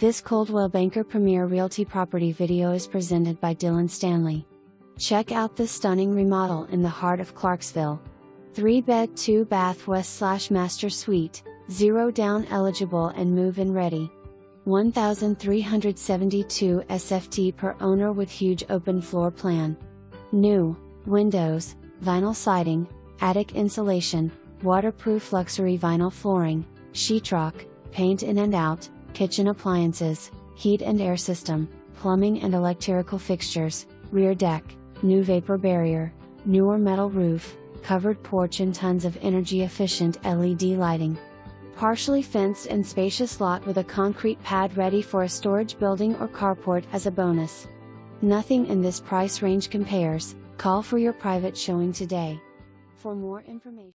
This Coldwell Banker Premier Realty property video is presented by Dylan Stanley. Check out this stunning remodel in the heart of Clarksville. 3-bed 2-bath west/master suite, 0 down eligible and move-in ready. 1,372 SFT per owner with huge open floor plan. New windows, vinyl siding, attic insulation, waterproof luxury vinyl flooring, sheetrock, paint in and out, kitchen appliances, heat and air system, plumbing and electrical fixtures, rear deck, new vapor barrier, newer metal roof, covered porch and tons of energy efficient LED lighting. Partially fenced and spacious lot with a concrete pad ready for a storage building or carport as a bonus. Nothing in this price range compares. Call for your private showing today. For more information.